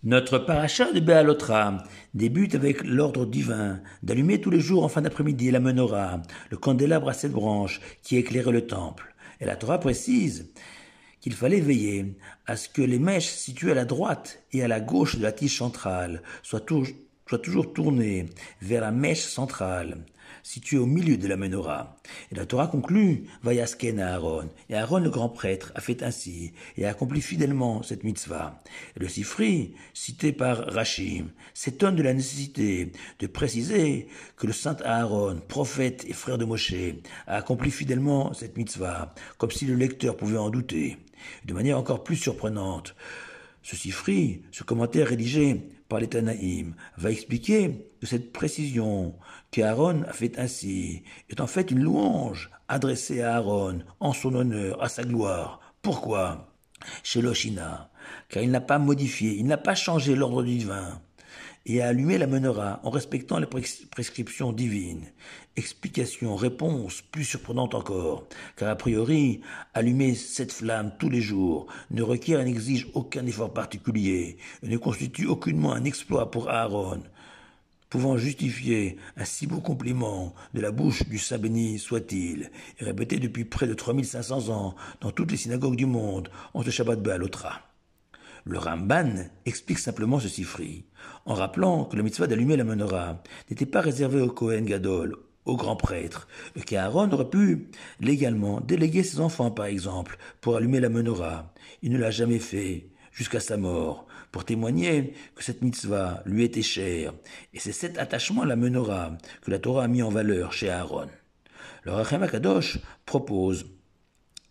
Notre paracha de Béalotra débute avec l'ordre divin d'allumer tous les jours en fin d'après-midi la menorah, le candélabre à 7 branches qui éclairait le temple. Et la Torah précise qu'il fallait veiller à ce que les mèches situées à la droite et à la gauche de la tige centrale soient toujours tournées vers la mèche centrale, située au milieu de la menorah. Et la Torah conclut, Vayasken à Aaron. Et Aaron, le grand prêtre, a fait ainsi, et a accompli fidèlement cette mitzvah. Et le Sifri, cité par Rashi, s'étonne de la nécessité de préciser que le saint Aaron, prophète et frère de Moshe, a accompli fidèlement cette mitzvah, comme si le lecteur pouvait en douter. De manière encore plus surprenante, ce Sifri, ce commentaire rédigé par les Tanaïm, va expliquer que cette précision qu'Aaron a fait ainsi est en fait une louange adressée à Aaron en son honneur, à sa gloire. Pourquoi? Chez Loshina, car il n'a pas modifié, il n'a pas changé l'ordre divin et a allumé la menorah en respectant les prescriptions divines. Explication, réponse plus surprenante encore, car a priori, allumer cette flamme tous les jours ne requiert et n'exige aucun effort particulier et ne constitue aucunement un exploit pour Aaron, pouvant justifier un si beau compliment de la bouche du Saint béni soit-il, et répété depuis près de 3500 ans dans toutes les synagogues du monde en ce Shabbat Béalotra. Le Ramban explique simplement ce Sifri, en rappelant que la mitzvah d'allumer la menorah n'était pas réservée au Kohen Gadol, au grand prêtre, et qu'Aaron aurait pu légalement déléguer ses enfants, par exemple, pour allumer la menorah. Il ne l'a jamais fait, jusqu'à sa mort, pour témoigner que cette mitzvah lui était chère, et c'est cet attachement à la menorah que la Torah a mis en valeur chez Aaron. Le Rachem HaKadosh propose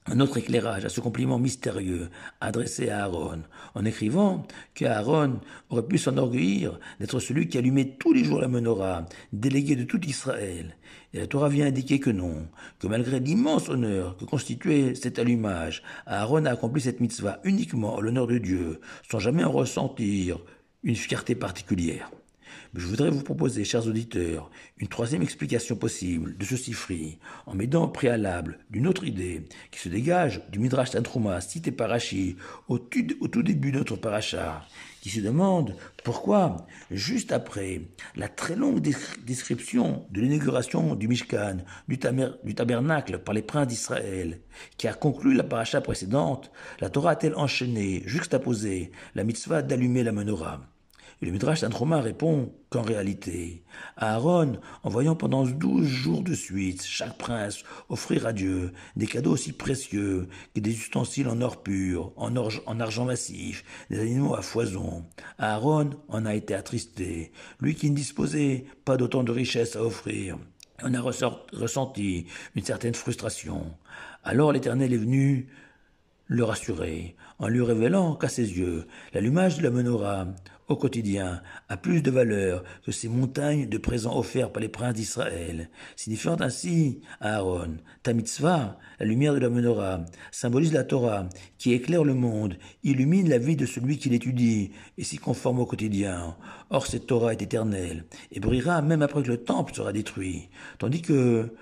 un autre éclairage à ce compliment mystérieux adressé à Aaron, en écrivant qu'Aaron aurait pu s'enorgueillir d'être celui qui allumait tous les jours la menorah, délégué de tout Israël. Et la Torah vient indiquer que non, que malgré l'immense honneur que constituait cet allumage, Aaron a accompli cette mitzvah uniquement en l'honneur de Dieu, sans jamais en ressentir une fierté particulière. Mais je voudrais vous proposer, chers auditeurs, une troisième explication possible de ce Sifri, en m'aidant au préalable d'une autre idée qui se dégage du Midrash Tantruma cité par Rashi au tout début de notre paracha, qui se demande pourquoi, juste après la très longue description de l'inauguration du Mishkan, du tabernacle par les princes d'Israël, qui a conclu la paracha précédente, la Torah a-t-elle enchaîné, juxtaposé, la mitzvah d'allumer la menorah. Et le Midrash Tantruma répond qu'en réalité, Aaron, en voyant pendant 12 jours de suite chaque prince offrir à Dieu des cadeaux aussi précieux que des ustensiles en or pur, en argent massif, des animaux à foison, Aaron en a été attristé, lui qui ne disposait pas d'autant de richesses à offrir. On a ressenti une certaine frustration. Alors l'Éternel est venu le rassurer, en lui révélant qu'à ses yeux, l'allumage de la menorah, au quotidien, a plus de valeur que ces montagnes de présents offerts par les princes d'Israël, signifiant ainsi à Aaron, ta mitzvah, la lumière de la menorah, symbolise la Torah, qui éclaire le monde, illumine la vie de celui qui l'étudie, et s'y conforme au quotidien. Or cette Torah est éternelle, et brillera même après que le temple sera détruit, tandis que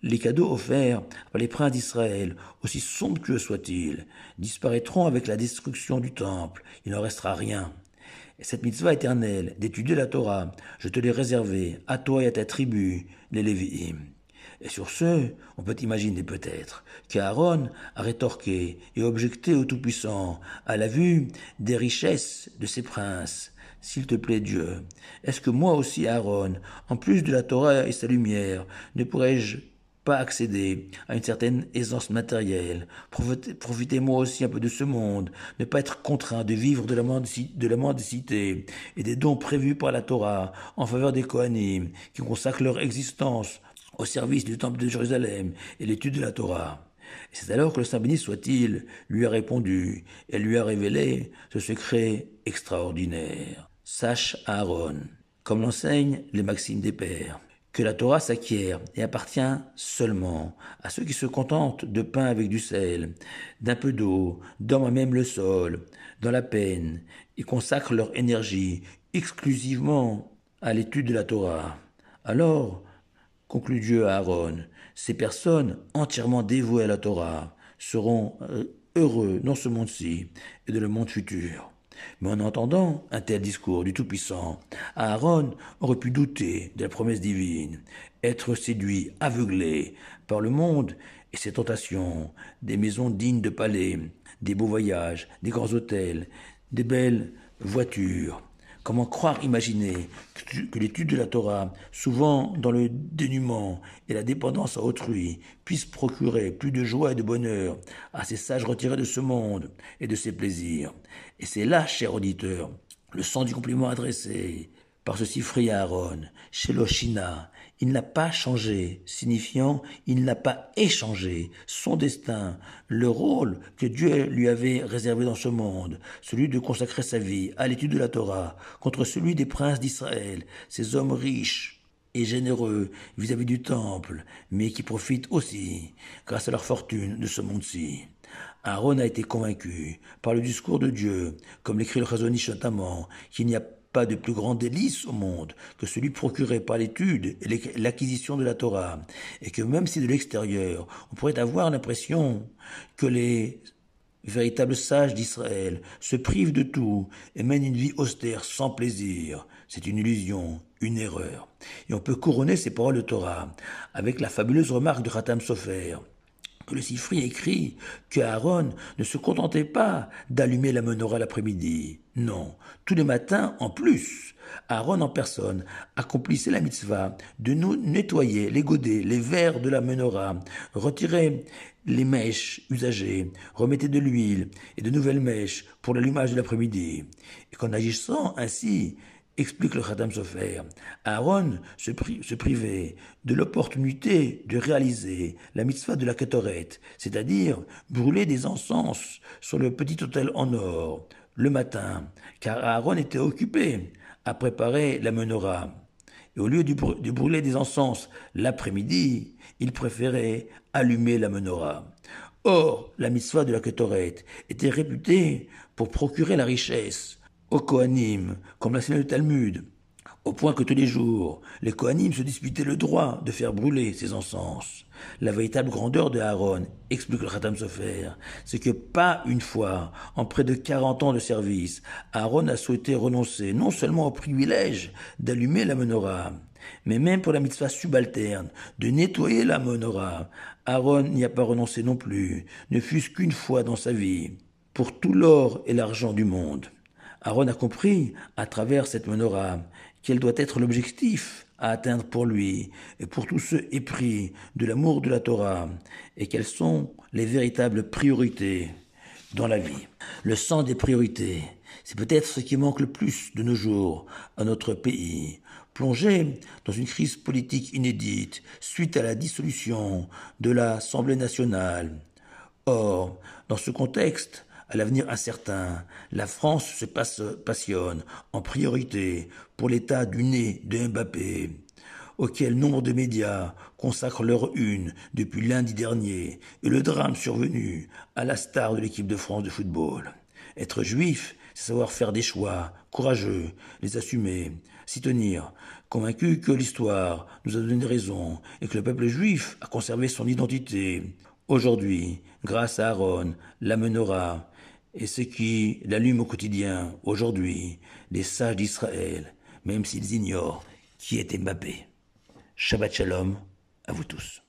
les cadeaux offerts par les princes d'Israël, aussi somptueux soient-ils, disparaîtront avec la destruction du temple. Il n'en restera rien. Et cette mitzvah éternelle d'étudier la Torah, je te l'ai réservée à toi et à ta tribu, les Lévi'im. Et sur ce, on peut imaginer peut-être qu'Aaron a rétorqué et objecté au Tout-Puissant à la vue des richesses de ses princes. S'il te plaît Dieu, est-ce que moi aussi Aaron, en plus de la Torah et sa lumière, ne pourrais-je pas accéder à une certaine aisance matérielle, profiter moi aussi un peu de ce monde, ne pas être contraint de vivre de la mendicité et des dons prévus par la Torah en faveur des Kohanim qui consacrent leur existence au service du temple de Jérusalem et l'étude de la Torah. Et c'est alors que le Saint béni soit-il lui a répondu et lui a révélé ce secret extraordinaire. Sache Aaron, comme l'enseignent les maximes des pères, que la Torah s'acquiert et appartient seulement à ceux qui se contentent de pain avec du sel, d'un peu d'eau, dorment à même le sol, dans la peine, et consacrent leur énergie exclusivement à l'étude de la Torah. Alors, conclut Dieu à Aaron, ces personnes entièrement dévouées à la Torah seront heureux dans ce monde-ci et dans le monde futur. Mais en entendant un tel discours du Tout-Puissant, Aaron aurait pu douter de la promesse divine, être séduit, aveuglé par le monde et ses tentations, des maisons dignes de palais, des beaux voyages, des grands hôtels, des belles voitures. Comment croire, imaginer que l'étude de la Torah, souvent dans le dénuement et la dépendance à autrui, puisse procurer plus de joie et de bonheur à ces sages retirés de ce monde et de ses plaisirs. Et c'est là, cher auditeur, le sens du compliment adressé par ce Sifri à Aaron, chez Loshina. Il n'a pas changé, signifiant il n'a pas échangé son destin, le rôle que Dieu lui avait réservé dans ce monde, celui de consacrer sa vie à l'étude de la Torah, contre celui des princes d'Israël, ces hommes riches et généreux vis-à-vis du temple, mais qui profitent aussi, grâce à leur fortune, de ce monde-ci. Aaron a été convaincu par le discours de Dieu, comme l'écrit le Chazon Ish notamment, qu'il n'y a pas de plus grand délice au monde que celui procuré par l'étude et l'acquisition de la Torah, et que même si de l'extérieur, on pourrait avoir l'impression que les véritables sages d'Israël se privent de tout et mènent une vie austère sans plaisir, c'est une illusion, une erreur. Et on peut couronner ces paroles de Torah avec la fabuleuse remarque de Khatam Sofer, que le Sifri écrit que Aaron ne se contentait pas d'allumer la menorah l'après-midi. Non, tous les matins, en plus, Aaron en personne accomplissait la mitzvah de nous nettoyer les godets, les verres de la menorah, retirer les mèches usagées, remettait de l'huile et de nouvelles mèches pour l'allumage de l'après-midi. Et qu'en agissant ainsi, explique le Khatam Sofer, Aaron se privait de l'opportunité de réaliser la mitzvah de la Ketoret, c'est-à-dire brûler des encens sur le petit autel en or le matin, car Aaron était occupé à préparer la menorah. Et au lieu de brûler des encens l'après-midi, il préférait allumer la menorah. Or, la mitzvah de la Ketoret était réputée pour procurer la richesse aux Kohanim, comme l'enseigne le Talmud, au point que tous les jours, les Kohanim se disputaient le droit de faire brûler ces encens. La véritable grandeur de Aaron, explique le Khatam Sofer, c'est que pas une fois, en près de 40 ans de service, Aaron a souhaité renoncer non seulement au privilège d'allumer la menorah, mais même pour la mitzvah subalterne, de nettoyer la menorah. Aaron n'y a pas renoncé non plus, ne fût-ce qu'une fois dans sa vie, pour tout l'or et l'argent du monde. Aaron a compris, à travers cette menorah, quel doit être l'objectif à atteindre pour lui et pour tous ceux épris de l'amour de la Torah, et quelles sont les véritables priorités dans la vie. Le sens des priorités, c'est peut-être ce qui manque le plus de nos jours à notre pays, plongé dans une crise politique inédite suite à la dissolution de l'Assemblée nationale. Or, dans ce contexte, à l'avenir incertain, la France se passionne en priorité pour l'état du nez de Mbappé, auquel nombre de médias consacrent leur une depuis lundi dernier, et le drame survenu à la star de l'équipe de France de football. Être juif, c'est savoir faire des choix courageux, les assumer, s'y tenir, convaincu que l'histoire nous a donné raison et que le peuple juif a conservé son identité. Aujourd'hui, grâce à Aaron, la menorah, et ce qui l'allume au quotidien, aujourd'hui, les sages d'Israël, même s'ils ignorent qui est Mbappé. Shabbat Shalom à vous tous.